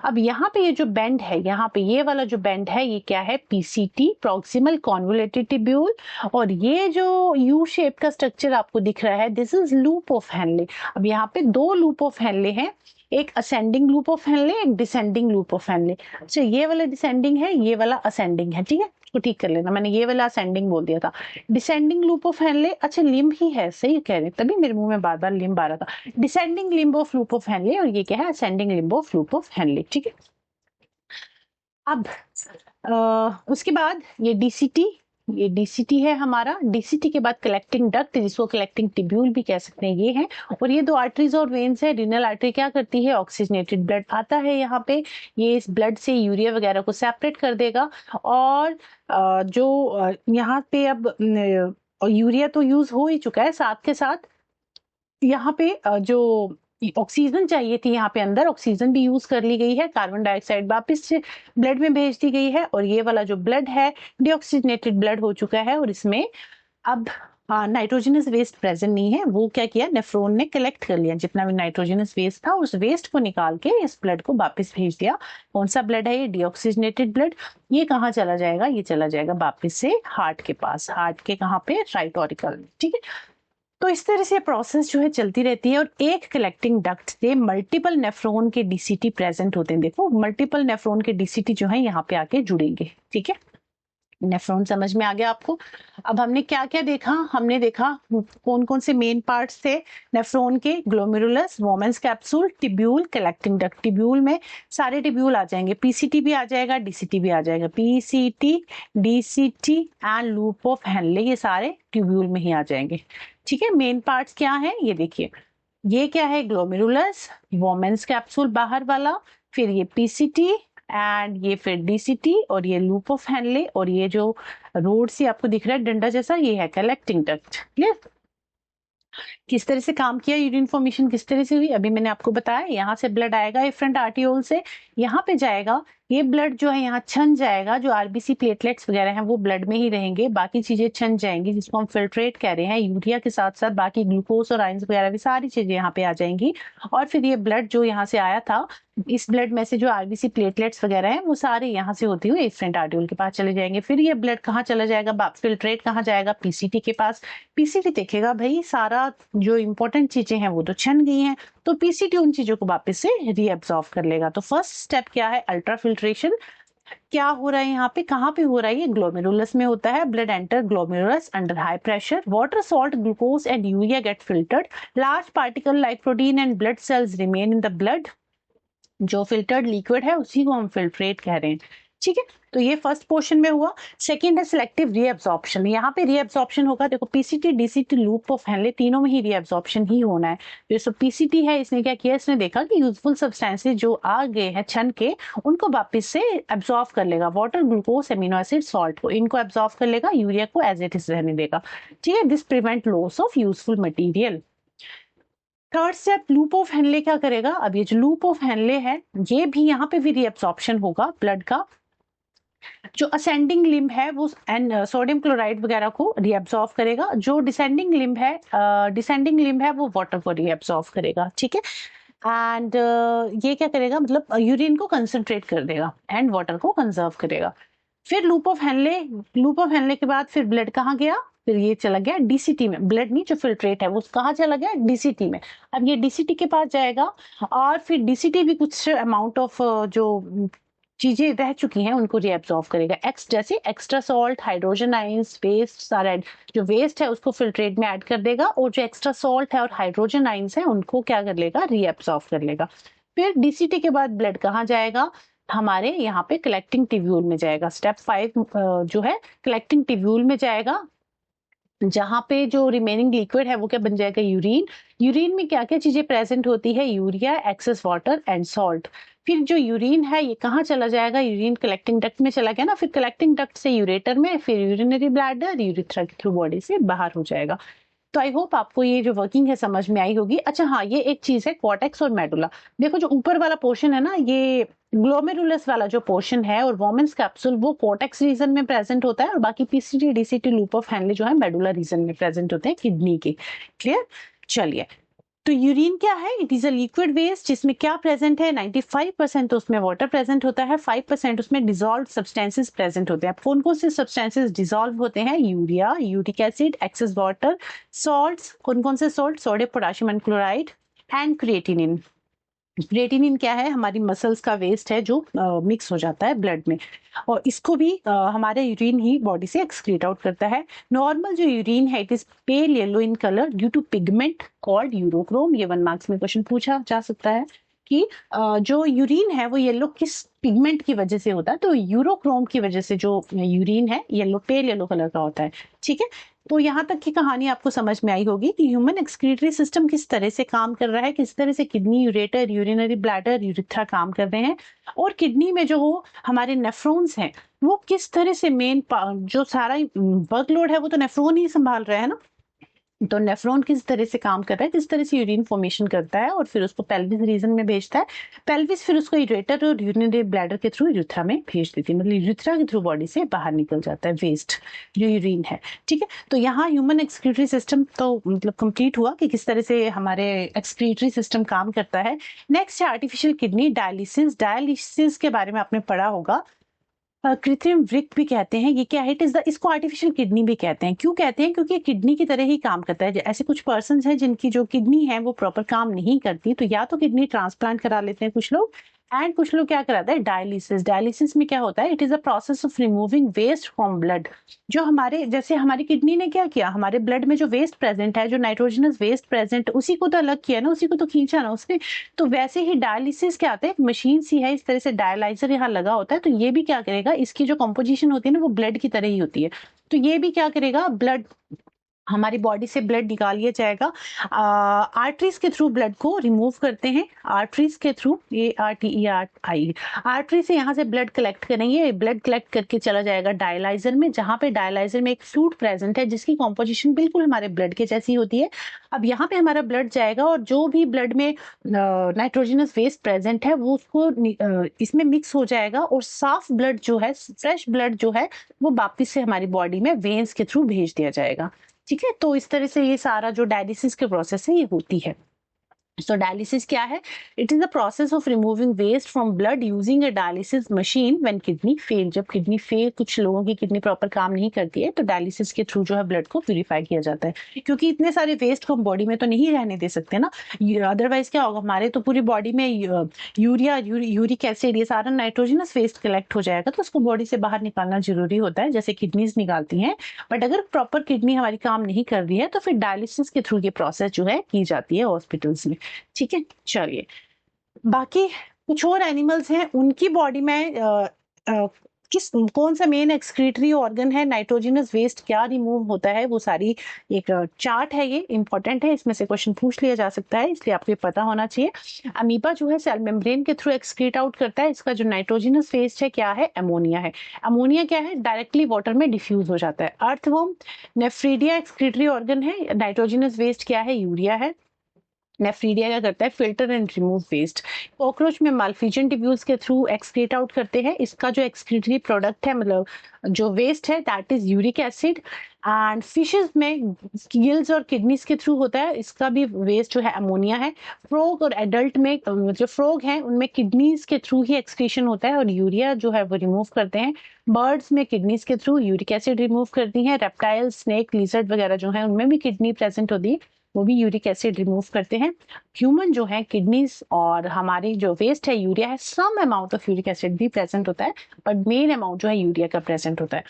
अब यहाँ पे ये जो बेंड है, यहाँ पे ये वाला जो बेंड है, ये क्या है, पीसीटी, प्रॉक्सिमल कॉन्वोल्यूटेड ट्यूब्यूल। और ये जो यू शेप का स्ट्रक्चर आपको दिख रहा है, this is loop of Henley. अब यहाँ पे दो लूप ऑफ हेनले हैं, एक असेंडिंग लूप ऑफ हेनले, एक डिसेंडिंग लूप ऑफ हेनले। अच्छा, ये वाला डिसेंडिंग है, ये वाला असेंडिंग है, ठीक है, इसको ठीक कर लेना, मैंने ये वाला असेंडिंग बोल दिया था। डिसेंडिंग लूप ऑफ हेनले, अच्छा लिम्ब ही है, सही कह रहे हैं, तभी मेरे मुंह में बार बार लिम्ब आ रहा था। Descending limb of loop of Henle, और ये क्या है, ascending limb of loop of Henley, ठीक है। अब उसके बाद ये डीसीटी, ये डीसीटी है हमारा। डीसीटी के बाद कलेक्टिंग डक्ट, जिसको कलेक्टिंग टिब्यूल भी कह सकते हैं, ये है। और ये दो आर्टरीज और वेन्स है। रीनल आर्टरी क्या करती है, ऑक्सीजनेटेड ब्लड आता है यहाँ पे, ये इस ब्लड से यूरिया वगैरह को सेपरेट कर देगा। और जो यहाँ पे अब यूरिया तो यूज हो ही चुका है, साथ के साथ यहाँ पे जो ऑक्सीजन चाहिए थी, यहाँ पे अंदर ऑक्सीजन भी यूज कर ली गई है, कार्बन डाइऑक्साइड वापस से ब्लड में भेज दी गई है। और ये वाला जो ब्लड है डीऑक्सीजनेटेड ब्लड हो चुका है, और इसमें अब नाइट्रोजनस वेस्ट प्रेजेंट नहीं है। वो क्या किया, नेफ्रॉन ने कलेक्ट कर लिया जितना भी नाइट्रोजनस वेस्ट था, उस वेस्ट को निकाल के इस ब्लड को वापस भेज दिया। कौन सा ब्लड है ये, डीऑक्सीजनेटेड ब्लड। ये कहाँ चला जाएगा, ये चला जाएगा वापस से हार्ट के पास, हार्ट के कहाँ पे, राइट ऑरिकल में, ठीक है। तो इस तरह से प्रोसेस जो है चलती रहती है। और एक कलेक्टिंग डक्ट से मल्टीपल नेफ्रॉन के डीसीटी प्रेजेंट होते हैं। देखो मल्टीपल नेफ्रॉन के डीसीटी जो है यहाँ पे आके जुड़ेंगे, ठीक है। नेफ्रॉन समझ में आ गया आपको। अब हमने क्या क्या देखा, हमने देखा कौन कौन से मेन पार्ट्स थे नेफ्रॉन के, glomerulus, women's capsule, tubule, collecting duct. Tubule में सारे टिब्यूल आ जाएंगे, पीसीटी भी आ जाएगा, डीसीटी भी आ जाएगा। PCT, DCT and loop of Henley, ये सारे ट्यूब्यूल में ही आ जाएंगे, ठीक है। मेन पार्ट्स क्या है ये देखिए, ये क्या है, ग्लोमेरुलस, वोमेन्स कैप्सूल बाहर वाला, फिर ये पीसीटी एंड ये फिर डीसीटी, और ये लूप ऑफ हेनले, और ये जो रोड से आपको दिख रहा है डंडा जैसा, ये है कलेक्टिंग डक्ट। क्लियर। किस तरह से काम किया, यूरिन फॉर्मेशन किस तरह से हुई, अभी मैंने आपको बताया। यहाँ से ब्लड आएगा एफरेंट आर्टियोल से, यहाँ पे जाएगा, ये ब्लड जो है यहाँ छन जाएगा, जो आरबीसी प्लेटलेट्स वगैरह हैं वो ब्लड में ही रहेंगे, बाकी चीजें छन जाएंगी, जिसको हम फिल्ट्रेट कह रहे हैं। यूरिया के साथ साथ बाकी ग्लूकोज और आयंस वगैरह भी सारी चीजें यहाँ पे आ जाएंगी। और फिर ये ब्लड जो यहाँ से आया था, इस ब्लड में से जो आरबीसी प्लेटलेट्स वगैरह हैं वो सारे यहाँ से होते हुए एफरेंट आर्टियोल के पास चले जाएंगे। फिर ये ब्लड कहाँ चला जाएगा, फिल्ट्रेट कहाँ जाएगा, पीसीटी के पास। पीसीटी देखेगा भाई सारा जो इंपॉर्टेंट चीजें हैं वो तो छन गई हैं, तो पीसीटी उन चीजों को वापस से रीअब्सॉर्ब कर लेगा। तो फर्स्ट स्टेप क्या है, अल्ट्रा फिल्ट्रेशन। क्या हो रहा है यहाँ पे, कहाँ पे हो रहा है, ये ग्लोमेरुलस में होता है। Blood enter glomerulus under high pressure, water, salt, glucose and urea get filtered, large particle like protein and blood cells remain in the blood. जो फिल्टर्ड लिक्विड है उसी को हम फिल्ट्रेट कह रहे हैं, ठीक है। तो ये फर्स्ट पोर्शन में हुआ। सेकंड है सिलेक्टिव रीअब्सॉर्प्शन। यहाँ पे रीअब्सॉर्प्शन होगा, देखो PCT, DCT, loop of Henley, तीनों में ही रीअब्सॉर्प्शन ही होना है। जैसे पीसीटी है, इसने क्या किया, इसने देखा कि यूजफुल सब्सटेंसेस जो आ गए हैं छन के, उनको वापस से एब्जॉर्ब कर लेगा, water, glucose, amino acid, salt को, इनको एब्जॉर्ब कर लेगा, यूरिया को एज इट इज रहने देगा, ठीक है। This prevent loss of useful material. Third step, loop of Henley क्या करेगा, अब ये जो लूप ऑफ हेनले है, ये भी यहाँ पे भी रीअब्सॉर्प्शन होगा ब्लड का। जो असेंडिंग लिम्ब है वो सोडियम क्लोराइड वगैरह को रीअब्सॉर्ब करेगा, जो डिसेंडिंग लिम्ब है वो वाटर को रीअब्सॉर्ब करेगा, ठीक है। एंड ये क्या करेगा, मतलब यूरिन को कंसंट्रेट कर देगा एंड वाटर को कंजर्व करेगा। फिर लूप ऑफ हेनले के बाद फिर ब्लड कहाँ गया, फिर ये चला गया डीसीटी में। ब्लड नहीं, जो फिल्ट्रेट है वो कहाँ चला गया, डीसीटी में। अब ये डीसीटी के पास जाएगा, और फिर डीसीटी भी कुछ अमाउंट ऑफ जो चीजें रह चुकी हैं उनको रीअब्सॉर्ब करेगा। जैसे extra salt, hydrogen ions, waste, सारा जो वेस्ट है उसको फिल्ट्रेट में ऐड कर देगा, और जो एक्स्ट्रा सॉल्ट है और हाइड्रोजन आयंस है उनको क्या कर लेगा, रीअब्सॉर्ब कर लेगा। फिर डीसीटी के बाद ब्लड कहाँ जाएगा, हमारे यहाँ पे कलेक्टिंग टिब्यूल में जाएगा। स्टेप 5 जो है कलेक्टिंग टिब्यूल में जाएगा, जहां पे जो रिमेनिंग लिक्विड है वो क्या बन जाएगा, यूरिन। यूरिन में क्या क्या चीजें प्रेजेंट होती है, urea, access water and salt. फिर जो यूरिन है ये कहाँ चला जाएगा, यूरिन कलेक्टिंग डक्ट में चला गया ना, फिर कलेक्टिंग डक्ट से यूरेटर में, फिर यूरिनरी ब्लैडर, यूरिथ्रा के थ्रू बॉडी से बाहर हो जाएगा। तो आई होप आपको ये जो वर्किंग है समझ में आई होगी। अच्छा हाँ, ये एक चीज है कॉर्टेक्स और मेडुला। देखो जो ऊपर वाला पोर्शन है ना, ये ग्लोमेरुलस वाला जो पोर्शन है और वोमेन्स कैप्सूल, वो कॉर्टेक्स रीजन में प्रेजेंट होता है, और बाकी PCT, DCT, loop of Henley जो है मेडुला रीजन में प्रेजेंट होते हैं, किडनी के। क्लियर। चलिए, तो यूरिन क्या है, it is a liquid waste, जिसमें क्या प्रेजेंट है, 95% तो उसमें वाटर प्रेजेंट होता है, 5% उसमें डिसॉल्व सब्सटेंसेस प्रेजेंट होते हैं। कौन कौन से सब्सटेंसेस डिसॉल्व होते हैं, urea, uric acid, excess water, salts. कौन कौन से salt, sodium, potassium and chloride, and creatinine. Creatinine क्या है, हमारी मसल्स का वेस्ट है जो मिक्स हो जाता है ब्लड में, और इसको भी हमारे यूरिन ही बॉडी से एक्सक्रीट आउट करता है। नॉर्मल जो यूरिन है it is pale yellow in colour due to pigment called urochrome. ये 1 मार्क्स में क्वेश्चन पूछा जा सकता है कि जो यूरिन है वो येलो किस पिगमेंट की वजह से होता है, तो यूरोक्रोम की वजह से जो यूरिन है येलो, पेल येलो कलर का होता है। ठीक है, तो यहाँ तक की कहानी आपको समझ में आई होगी कि ह्यूमन एक्सक्रीटरी सिस्टम किस तरह से काम कर रहा है, किस तरह से kidney, ureter, urinary bladder, urethra काम कर रहे हैं, और किडनी में जो हमारे नेफ्रॉन्स हैं वो किस तरह से मेन जो सारा वर्कलोड है वो तो नेफ्रॉन ही संभाल रहा है ना, तो नेफ्रॉन किस तरह से काम कर रहा है, किस तरह से यूरिन फॉर्मेशन करता है और फिर उसको पेल्विस रीजन में भेजता है, पेल्विस फिर उसको यूरेटर और यूरिनरी ब्लैडर के थ्रू यूरिथ्रा में भेज देती है, मतलब यूरिथ्रा के थ्रू बॉडी से बाहर निकल जाता है वेस्ट जो यूरिन है। ठीक है, तो यहाँ ह्यूमन एक्सक्रीटरी सिस्टम तो मतलब कंप्लीट हुआ कि किस तरह से हमारे एक्सक्रीटरी सिस्टम काम करता है। नेक्स्ट है आर्टिफिशियल किडनी डायलिसिस। डायलिसिस के बारे में आपने पढ़ा होगा, कृत्रिम वृक्क भी कहते हैं। ये क्या है, इट इज द, इसको आर्टिफिशियल किडनी भी कहते हैं। क्यों कहते हैं, क्योंकि किडनी की तरह ही काम करता है। ऐसे कुछ पर्सन हैं जिनकी जो किडनी है वो प्रॉपर काम नहीं करती, तो या तो किडनी ट्रांसप्लांट करा लेते हैं कुछ लोग, एंड कुछ लोग क्या कराते हैं डायलिसिस। डायलिसिस में क्या होता है, it is a process of removing waste from blood. जो हमारे, जैसे हमारी किडनी ने क्या किया, हमारे ब्लड में जो वेस्ट प्रेजेंट है, जो नाइट्रोजनस वेस्ट प्रेजेंट, उसी को तो अलग किया ना, उसी को तो खींचा ना उसने। तो वैसे ही डायलिसिस क्या आता है, एक मशीन सी है, इस तरह से डायलाइजर यहाँ लगा होता है, तो ये भी क्या करेगा, इसकी जो कंपोजिशन होती है ना वो ब्लड की तरह ही होती है, तो ये भी क्या करेगा, ब्लड, हमारी बॉडी से ब्लड निकाल लिया जाएगा। आर्टरीज के थ्रू ब्लड को रिमूव करते हैं, आर्टरीज के थ्रू, ARTERI, आर्टरी से यहाँ से ब्लड कलेक्ट करेंगे, ब्लड कलेक्ट करके चला जाएगा डायलाइजर में, जहाँ पे डायलाइजर में एक फ्लूइड प्रेजेंट है जिसकी कॉम्पोजिशन बिल्कुल हमारे ब्लड के जैसी होती है। अब यहाँ पे हमारा ब्लड जाएगा और जो भी ब्लड में नाइट्रोजनस वेस्ट प्रेजेंट है वो उसको इसमें मिक्स हो जाएगा, और साफ ब्लड जो है, फ्रेश ब्लड जो है, वो वापिस से हमारी बॉडी में वेन्स के थ्रू भेज दिया जाएगा। ठीक है, तो इस तरह से ये सारा जो डायलिसिस के प्रोसेस है ये होती है। सो डायलिसिस क्या है, it is the process of removing waste from blood using a dialysis machine when kidney fail. जब किडनी फेल, कुछ लोगों की किडनी प्रॉपर काम नहीं करती है, तो डायलिसिस के थ्रू जो है ब्लड को प्यूरिफाई किया जाता है, क्योंकि इतने सारे वेस्ट को हम बॉडी में तो नहीं रहने दे सकते ना, अदरवाइज क्या होगा, हमारे तो पूरी बॉडी में यूरिया, यूरिक एसिड, ये सारा नाइट्रोजनस वेस्ट कलेक्ट हो जाएगा, तो उसको बॉडी से बाहर निकालना जरूरी होता है, जैसे किडनीज निकालती हैं। बट अगर प्रॉपर किडनी हमारी काम नहीं कर रही है तो फिर डायलिसिस के थ्रू ये प्रोसेस जो है की जाती है हॉस्पिटल्स में। ठीक है, चलिए, बाकी कुछ और एनिमल्स हैं, उनकी बॉडी में किस, कौन सा मेन एक्सक्रीटरी ऑर्गन है, नाइट्रोजनस वेस्ट क्या रिमूव होता है, वो सारी एक चार्ट है, ये इंपॉर्टेंट है, इसमें से क्वेश्चन पूछ लिया जा सकता है, इसलिए आपको ये पता होना चाहिए। अमीबा जो है सेल मेम्ब्रेन के थ्रू एक्सक्रीट आउट करता है, इसका जो नाइट्रोजनस वेस्ट है क्या है, अमोनिया है। अमोनिया क्या है, डायरेक्टली वाटर में डिफ्यूज हो जाता है। अर्थवर्म, नेफ्रीडिया एक्सक्रीटरी ऑर्गन है, नाइट्रोजनस वेस्ट क्या है, यूरिया है। नेफ्रीडिया क्या करता है, filter and remove waste. Cockroach में मालफिजन ट्यूब्यूल्स के थ्रू एक्सक्रीट आउट करते हैं, इसका जो एक्सक्रीटरी प्रोडक्ट है, मतलब जो वेस्ट है, that is uric acid. And fishes में गिल्स और किडनीज के थ्रू होता है, इसका भी वेस्ट जो है अमोनिया है। फ्रॉग और एडल्ट में जो फ्रॉग हैं उनमें किडनीज के थ्रू ही एक्सक्रीशन होता है और यूरिया जो है वो रिमूव करते हैं। बर्ड्स में किडनीज के थ्रू यूरिक एसिड रिमूव करती हैं। रेप्टाइल, स्नेक, लिजर्ड वगैरह जो है उनमें भी किडनी प्रेजेंट होती है, वो भी यूरिक एसिड रिमूव करते हैं। ह्यूमन जो है किडनीज और हमारी जो वेस्ट है यूरिया है, some amount of uric acid भी प्रेजेंट होता है, बट मेन अमाउंट जो है यूरिया का प्रेजेंट होता है,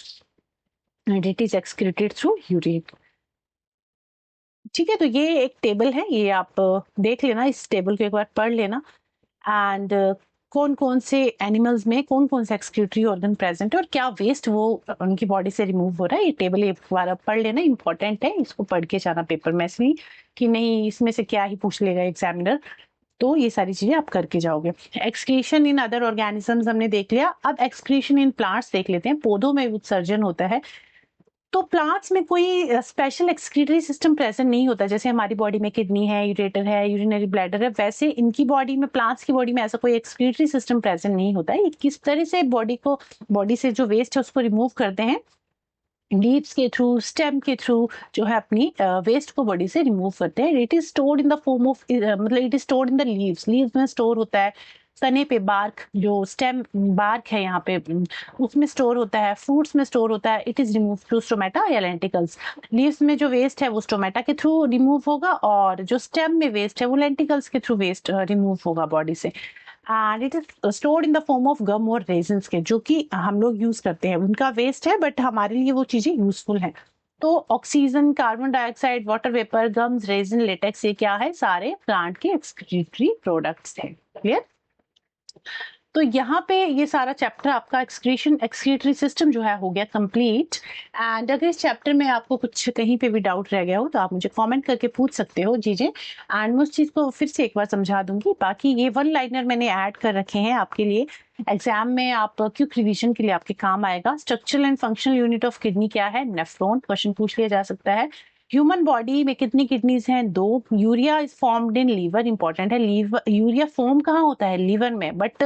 and it is excreted through urine. ठीक है, तो ये एक टेबल है, ये आप देख लेना, इस टेबल को एक बार पढ़ लेना, एंड कौन कौन से एनिमल्स में कौन कौन सा एक्सक्रीटरी ऑर्गन प्रेजेंट है और क्या वेस्ट वो उनकी बॉडी से रिमूव हो रहा है। ये टेबल एक बार आप पढ़ लेना, इंपॉर्टेंट है, इसको पढ़ के जाना पेपर में, इसलिए कि नहीं इसमें से क्या ही पूछ लेगा एग्जामिनर, तो ये सारी चीजें आप करके जाओगे। एक्सक्रीशन इन अदर ऑर्गेनिजम्स हमने देख लिया, अब एक्सक्रीशन इन प्लांट्स देख लेते हैं। पौधों में उत्सर्जन होता है, तो प्लांट्स में कोई स्पेशल एक्सक्रीटरी सिस्टम प्रेजेंट नहीं होता, जैसे हमारी बॉडी में किडनी है, यूरेटर है, यूरिनरी ब्लैडर है, वैसे इनकी बॉडी में, प्लांट्स की बॉडी में ऐसा कोई एक्सक्रीटरी सिस्टम प्रेजेंट नहीं होता है। ये किस तरह से बॉडी से जो वेस्ट है उसको रिमूव करते हैं, लीव्स के थ्रू, स्टेम के थ्रू जो है अपनी वेस्ट को बॉडी से रिमूव करते हैं। It is stored in the form of, मतलब it is stored in the leaves, leaves में स्टोर होता है, तने पे बार्क, जो स्टेम बार्क है यहाँ पे उसमें स्टोर होता है, फ्रूट्स में स्टोर होता है। It is remove through stomata या लेंटिकल्स। लीव्स में जो वेस्ट है वो स्टोमेटा के थ्रू रिमूव होगा, और जो स्टेम में वेस्ट है वो लेंटिकल्स के थ्रू वेस्ट रिमूव होगा बॉडी से। And it is stored in the form of gum और रेजिन्स के, जो कि हम लोग यूज करते हैं, उनका वेस्ट है बट हमारे लिए वो चीजें यूजफुल हैं। तो oxygen, carbon dioxide, water vapour, gums, resin, latex, ये क्या है? सारे प्लांट के एक्सक्रीटरी प्रोडक्ट्स हैं। क्लियर? तो यहाँ पे ये सारा चैप्टर आपका एक्सक्रीटरी सिस्टम जो है हो गया कंप्लीट। एंड अगर इस चैप्टर में आपको कुछ कहीं पे भी डाउट रह गया हो तो आप मुझे कमेंट करके पूछ सकते हो जीजे, एंड मैं उस चीज को फिर से एक बार समझा दूंगी। बाकी ये वन लाइनर मैंने ऐड कर रखे हैं आपके लिए, एग्जाम में आप क्विक रिवीजन के लिए आपके काम आएगा। Structural and functional unit of kidney क्या है? नेफ्रॉन। क्वेश्चन पूछ लिया जा सकता है। ह्यूमन बॉडी में कितनी किडनीज हैं? 2। Urea is formed in liver, important है। लीवर, यूरिया फॉर्म कहाँ होता है? लीवर में, बट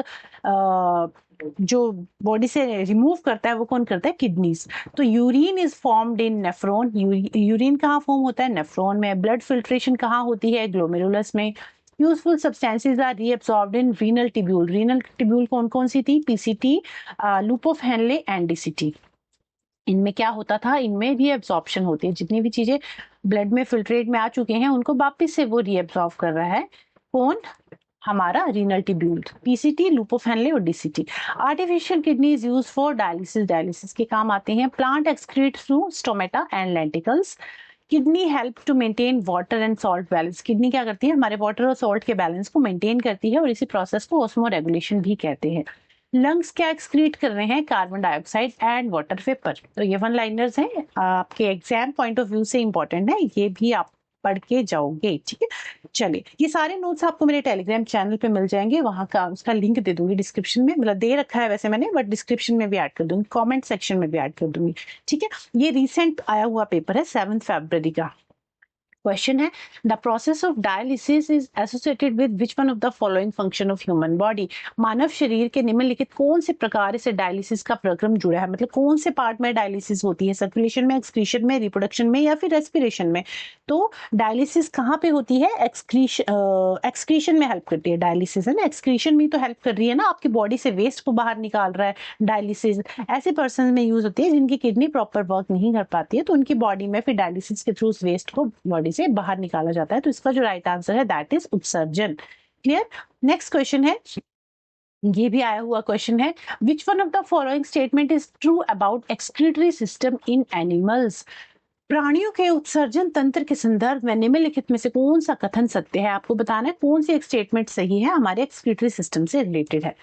जो बॉडी से रिमूव करता है वो कौन करता है? किडनीज। तो urine is formed in nephron. Urine कहाँ फॉर्म होता है? नेफ्रॉन में। ब्लड फिल्ट्रेशन कहाँ होती है? ग्लोमेरुलस में। Useful substances are reabsorbed in renal tubule. Renal tubule कौन कौन सी थी? PCT, loop of Henle and DCT. इनमें क्या होता था? इनमें रीअब्सॉर्प्शन होती है। जितनी भी चीजें ब्लड में फिल्ट्रेट में आ चुके हैं उनको वापस से वो रीअब्सॉर्ब कर रहा है। कौन? हमारा renal tubule, PCT, loop of Henle और DCT. Artificial kidney is used for dialysis. Dialysis के काम आते हैं। Plant excrete through stomata and lenticels. Kidney help to maintain water and salt balance. Kidney क्या करती है? हमारे वाटर और सॉल्ट के बैलेंस को मेंटेन करती है और इसी प्रोसेस को ऑस्मो रेगुलेशन भी कहते हैं। लंग्स क्या एक्सक्रीट कर रहे हैं? Carbon dioxide and water vapour. तो ये वन लाइनर्स हैं, आपके एग्जाम पॉइंट ऑफ व्यू से इंपॉर्टेंट है, ये भी आप पढ़ के जाओगे। ठीक है, चलिए ये सारे नोट्स आपको मेरे टेलीग्राम चैनल पे मिल जाएंगे, वहां का उसका लिंक दे दूंगी डिस्क्रिप्शन में। मतलब दे रखा है वैसे मैंने, बट डिस्क्रिप्शन में भी ऐड कर दूंगी, कमेंट सेक्शन में भी ऐड कर दूंगी। ठीक है, ये रिसेंट आया हुआ पेपर है 7 फरवरी का। क्वेश्चन है, the process of dialysis is associated with which one of the following function of human body. मानव शरीर के निम्नलिखित कौन से प्रकार से डायलिसिस का प्रक्रम जुड़ा है? मतलब कौन से पार्ट में डायलिसिस होती है? सर्कुलेशन में, एक्सक्रीशन में, रिप्रोडक्शन में या फिर रेस्पिरेशन में? तो डायलिसिस कहाँ पे होती है? एक्सक्रीशन में हेल्प करती है डायलिसिस, है ना। एक्सक्रीशन भी तो हेल्प कर रही है ना, आपकी बॉडी से वेस्ट को बाहर निकाल रहा है डायलिसिस। ऐसे पर्सन में यूज होती है जिनकी किडनी प्रॉपर वर्क नहीं कर पाती है, तो उनकी बॉडी में फिर डायलिसिस के थ्रू वेस्ट को बॉडी से बाहर निकाला जाता है। तो इसका जो राइट आंसर है दैट इज उत्सर्जन। क्लियर? नेक्स्ट क्वेश्चन है, ये भी आया हुआ क्वेश्चन है, विच one of the following statement is true about excretory system in animals. प्राणियों के उत्सर्जन तंत्र के संदर्भ में निम्नलिखित में से कौन सा कथन सत्य है? आपको बताना है कौन सी एक स्टेटमेंट सही है, हमारे एक्सक्रीटरी सिस्टम से रिलेटेड है।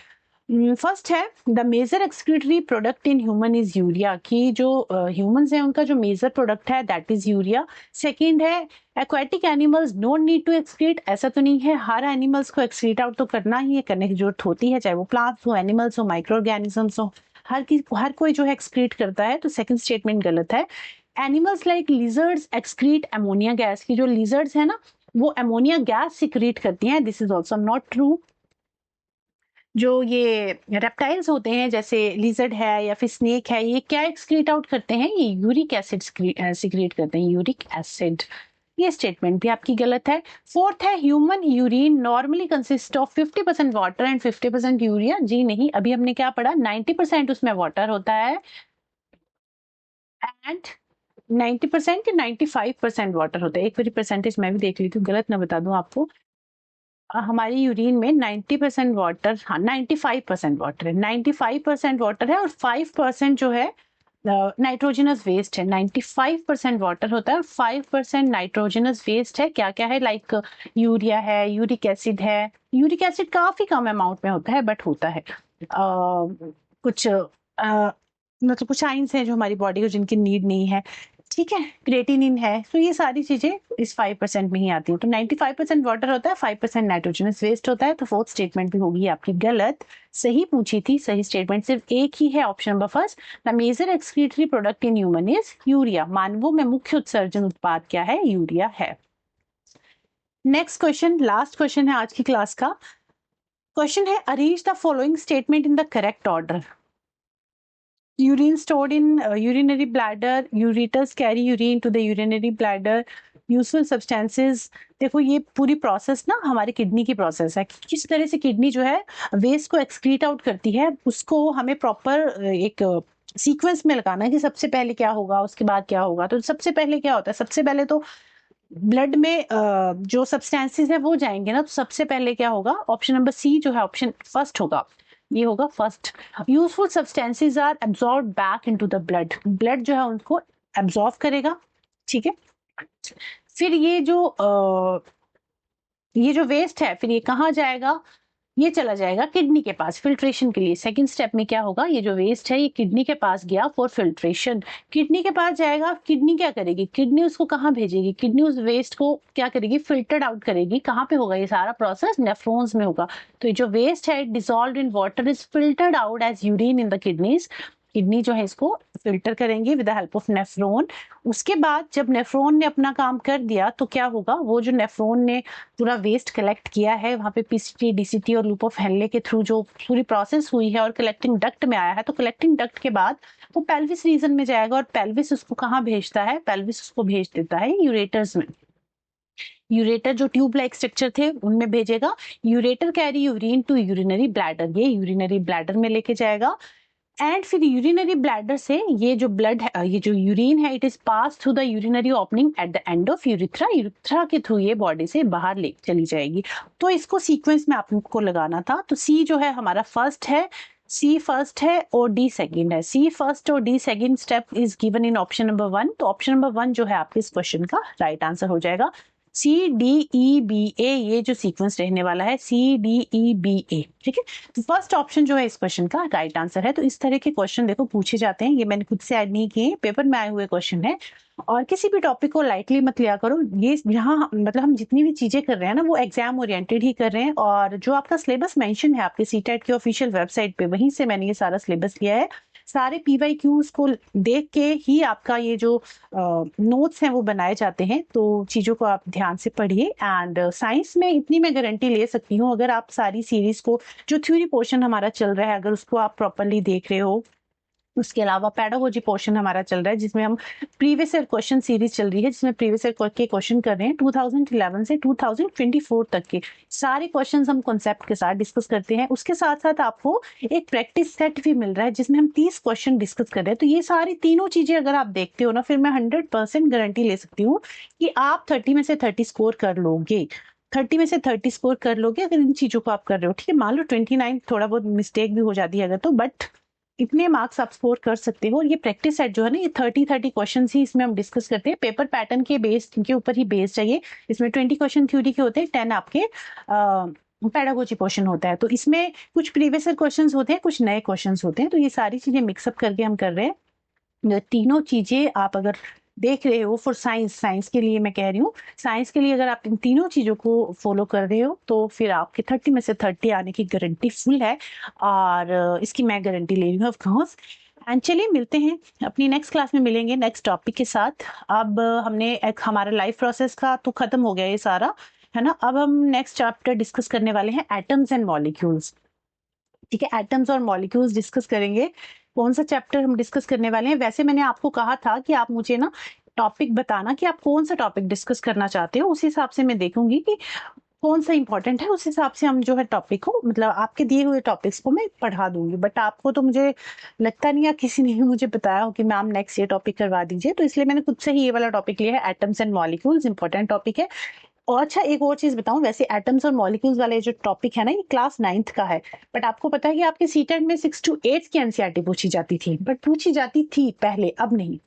फर्स्ट है, the major excretory product in human is urea, की जो ह्यूमंस हैं उनका जो मेजर प्रोडक्ट है दैट इज यूरिया। सेकंड है, aquatic animals don't need to excrete, ऐसा तो नहीं है, हर एनिमल्स को एक्सक्रीट आउट तो करना ही है, करने की जरूरत होती है, चाहे वो प्लांट्स हो, एनिमल्स हो, माइक्रो ऑर्गेनिजम्स हो, हर कोई जो है एक्सक्रीट करता है। तो सेकंड स्टेटमेंट गलत है। Animals like lizards excrete ammonia gas, की जो लिजर्ड्स है ना वो अमोनिया गैस सिक्रीट करती हैं, this is also not true. जो ये रेप्टाइल्स होते हैं जैसे लिजर्ड है या फिर स्नेक है, ये क्या एक्सक्रीट आउट करते हैं? ये यूरिक एसिड सिक्रीट करते हैं, यूरिक एसिड। ये स्टेटमेंट भी आपकी गलत है। फोर्थ है, human urine normally consist of 50% water and 50% urea. जी नहीं, अभी हमने क्या पढ़ा, 90% उसमें वाटर होता है एंड 90% या 95% वाटर होता है। एक बारी परसेंटेज मैं भी देख ली थी, गलत ना बता दूं आपको। हमारी यूरिन में 90% वाटर, हाँ 95% वाटर है, 95% वाटर है और 5% जो है नाइट्रोजनस वेस्ट है। 95% वाटर होता है और 5% नाइट्रोजनस वेस्ट है। क्या क्या है? लाइक यूरिया है, यूरिक एसिड है। यूरिक एसिड काफी कम अमाउंट में होता है बट होता है। कुछ मतलब कुछ आइंस हैं जो हमारी बॉडी को जिनकी नीड नहीं है, ठीक है, क्रिएटिनिन है। तो ये सारी चीजें इस 5% में ही आती हैं। तो 95% वाटर होता है, 5% नाइट्रोजनस वेस्ट होता है। तो फोर्थ स्टेटमेंट भी होगी आपकी गलत। सही पूछी थी, सही स्टेटमेंट सिर्फ एक ही है, option number first, the major excretory product in human is urea. मानवों में मुख्य उत्सर्जन उत्पाद क्या है? यूरिया है। नेक्स्ट क्वेश्चन, लास्ट क्वेश्चन है आज की क्लास का। क्वेश्चन है, arrange the following statement in the correct order. Urine stored in urinary bladder, ureters carry urine to the urinary bladder, useful substances. देखो ये पूरी प्रोसेस ना हमारे किडनी की प्रोसेस है, किस तरह से किडनी जो है वेस्ट को एक्सक्रीट आउट करती है, उसको हमें प्रॉपर एक सीक्वेंस में लगाना है कि सबसे पहले क्या होगा उसके बाद क्या होगा। तो सबसे पहले क्या होता है? सबसे पहले तो ब्लड में जो सब्सटेंसेस है वो जाएंगे ना, तो सबसे पहले क्या होगा? ऑप्शन नंबर सी जो है ऑप्शन फर्स्ट होगा, ये होगा first. Useful substances are absorb back into the blood. Blood जो है उनको एब्जॉर्व करेगा, ठीक है। फिर ये जो वेस्ट है फिर ये कहाँ जाएगा, ये चला जाएगा किडनी के पास फिल्ट्रेशन के लिए। सेकंड स्टेप में क्या होगा, ये जो वेस्ट है ये किडनी के पास गया फॉर फिल्ट्रेशन, किडनी के पास जाएगा। किडनी क्या करेगी, किडनी उसको कहाँ भेजेगी, किडनी उस वेस्ट को क्या करेगी, फिल्टर्ड आउट करेगी। कहाँ पे होगा ये सारा प्रोसेस, नेफ्रॉन्स में होगा। तो ये जो वेस्ट है dissolved in water is filtered out as urine in the kidneys. Kidney जो है इसको फिल्टर करेंगे with the help of nephron. उसके बाद जब नेफ्रॉन ने अपना काम कर दिया तो क्या होगा, वो जो नेफ्रॉन ने पूरा वेस्ट कलेक्ट किया है वहां पे पीसीटी, डीसीटी और लूप ऑफ हेनले के थ्रू जो पूरी प्रोसेस हुई है और कलेक्टिंग डक्ट में आया है, तो कलेक्टिंग डक्ट के बाद वो पेल्विस रीजन में जाएगा और पेल्विस उसको कहाँ भेजता है, पेल्विस उसको भेज देता है यूरेटर्स में। यूरेटर जो ट्यूब लाइक स्ट्रक्चर थे उनमें भेजेगा। Ureter carry urine to urinary bladder, ये यूरिनरी ब्लैडर में लेके जाएगा। एंड फिर यूरिनरी ब्लैडर से ये जो ब्लड है, ये जो यूरिन है, it is pass through the urinary opening at the end of urethra. Urethra के थ्रू ये बॉडी से बाहर ले चली जाएगी। तो इसको सीक्वेंस में आपको लगाना था। तो सी जो है हमारा फर्स्ट है, सी फर्स्ट है और डी सेकंड है। सी फर्स्ट और D second step is given in option number 1। तो ऑप्शन नंबर 1 जो है आपके इस क्वेश्चन का राइट आंसर हो जाएगा। सी डी ई बी ए, ये जो सीक्वेंस रहने वाला है सी डी ई बी ए, ठीक है। तो फर्स्ट ऑप्शन जो है इस क्वेश्चन का राइट आंसर है। तो इस तरह के क्वेश्चन देखो पूछे जाते हैं, ये मैंने खुद से ऐड नहीं किए, पेपर में आए हुए क्वेश्चन है। और किसी भी टॉपिक को लाइटली मत लिया करो। ये यहाँ मतलब हम जितनी भी चीजें कर रहे हैं ना वो एग्जाम ओरिएंटेड ही कर रहे हैं। और जो आपका सिलेबस मेंशन है आपके सीटेट की ऑफिशियल वेबसाइट पे, वहीं से मैंने ये सारा सिलेबस लिया है। सारे PYQs को देख के ही आपका ये जो नोट्स हैं वो बनाए जाते हैं। तो चीजों को आप ध्यान से पढ़िए। एंड साइंस में इतनी मैं गारंटी ले सकती हूँ, अगर आप सारी सीरीज को, जो थ्योरी पोर्शन हमारा चल रहा है, अगर उसको आप प्रॉपरली देख रहे हो, उसके अलावा पेडागोजी पोर्शन हमारा चल रहा है जिसमें हम प्रीवियस ईयर क्वेश्चन सीरीज चल रही है, जिसमें प्रीवियस ईयर के क्वेश्चन कर रहे हैं 2011 से 2024 तक के सारे क्वेश्चंस हम कॉन्सेप्ट के साथ डिस्कस करते हैं। उसके साथ साथ आपको एक प्रैक्टिस सेट भी मिल रहा है जिसमें हम 30 क्वेश्चन डिस्कस कर रहे हैं। तो ये सारी तीनों चीजें अगर आप देखते हो ना, फिर मैं 100% गारंटी ले सकती हूँ कि आप 30 में से 30 स्कोर कर लोगे। 30 में से 30 स्कोर कर लोगे अगर इन चीजों को आप कर रहे हो, ठीक है। मान लो 29 थोड़ा बहुत मिस्टेक भी हो जाती है अगर, तो बट इतने मार्क्स आप स्कोर कर सकते हो। और ये प्रैक्टिस सेट जो है ना, ये 30 क्वेश्चन ही इसमें हम डिस्कस करते हैं। पेपर पैटर्न के बेस्ड के ऊपर ही बेस्ड है ये। इसमें 20 क्वेश्चन थ्योरी के होते हैं, 10 आपके पेडागोजी पोर्शन होता है। तो इसमें कुछ प्रीवियस क्वेश्चंस होते हैं, कुछ नए क्वेश्चंस होते हैं। तो ये सारी चीजें मिक्सअप करके हम कर रहे हैं। तीनों चीजें आप अगर देख रहे हो फॉर साइंस के लिए मैं कह रही हूँ, साइंस के लिए अगर आप इन तीनों चीजों को फॉलो कर रहे हो तो फिर आपके 30 में से 30 आने की गारंटी फुल है। और इसकी मैं गारंटी ले रही हूँ ऑफकोर्स। एंड चलिए मिलते हैं अपनी नेक्स्ट क्लास में, मिलेंगे नेक्स्ट टॉपिक के साथ। अब हमने एक हमारा लाइफ प्रोसेस का तो खत्म हो गया ये सारा, है ना। अब हम नेक्स्ट चैप्टर डिस्कस करने वाले हैं एटम्स एंड मॉलिक्यूल्स, ठीक है। एटम्स और मॉलिक्यूल्स डिस्कस करेंगे। कौन सा चैप्टर हम डिस्कस करने वाले हैं, वैसे मैंने आपको कहा था कि आप मुझे ना टॉपिक बताना कि आप कौन सा टॉपिक डिस्कस करना चाहते हो, उस हिसाब से मैं देखूंगी कि कौन सा इंपॉर्टेंट है, उस हिसाब से हम जो है टॉपिक को, मतलब आपके दिए हुए टॉपिक्स को मैं पढ़ा दूंगी। बट आपको तो मुझे लगता नहीं है किसी ने भी मुझे बताया हो कि मैम नेक्स्ट ये टॉपिक करवा दीजिए। तो इसलिए मैंने खुद से ही ये वाला टॉपिक लिया है, atoms and molecules, important topic है। और अच्छा एक और चीज बताऊं, वैसे एटम्स और मॉलिक्यूल्स वाले जो टॉपिक है ना, ये क्लास 9th का है। बट आपको पता है कि आपके सीटेट में 6 to 8 की एनसीईआरटी पूछी जाती थी, बट पूछी जाती थी पहले, अब नहीं।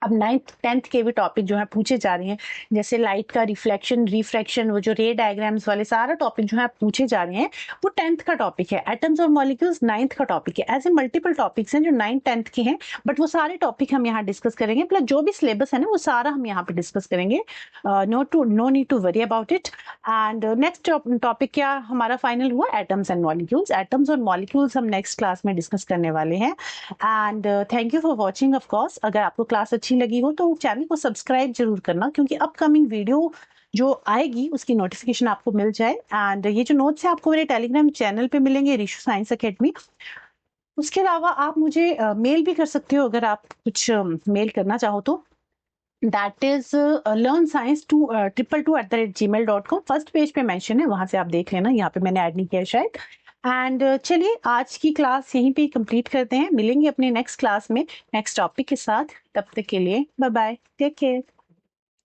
अब 9th 10th के भी टॉपिक जो है पूछे जा रहे हैं, जैसे लाइट का रिफ्लेक्शन, रिफ्रैक्शन, वो जो रे डायग्राम्स वाले सारा टॉपिक जो है पूछे जा रहे हैं, वो 10th का टॉपिक है। एटम्स और मॉलिक्यूल्स 9th का टॉपिक है। ऐसे मल्टीपल टॉपिक्स हैं जो 9th 10th के हैं, बट वो सारे टॉपिक हम यहाँ डिस्कस करेंगे। प्लस जो भी सिलेबस है ना वो सारा हम यहाँ पे डिस्कस करेंगे। No need to worry about it. And next topic क्या हमारा फाइनल हुआ, एटम्स एंड मॉलिक्यूल्स। एटम्स और मॉलिक्यूल्स हम नेक्स्ट क्लास में डिस्कस करने वाले हैं। And thank you for watching. Of course अगर आपको क्लास अच्छी लगी हो तो चैनल को सब्सक्राइब जरूर करना, क्योंकि अपकमिंग वीडियो जो आएगी उसकी नोटिफिकेशन आपको मिल जाए। एंड ये जो नोट्स है आपको मेरे टेलीग्राम चैनल पे मिलेंगे, रिशु साइंस एकेडमी। उसके अलावा आप मुझे मेल भी कर सकते हो अगर आप कुछ मेल करना चाहो तो। That is learnscience222@gmail.com। First page पे मेंशन है, वहां से आप देख लेना, यहाँ पे मैंने ऐड नहीं किया है शायद। एंड चलिए आज की क्लास यहीं पे कंप्लीट करते हैं, मिलेंगे अपने नेक्स्ट क्लास में नेक्स्ट टॉपिक के साथ। तब तक के लिए बाय बाय, टेक केयर।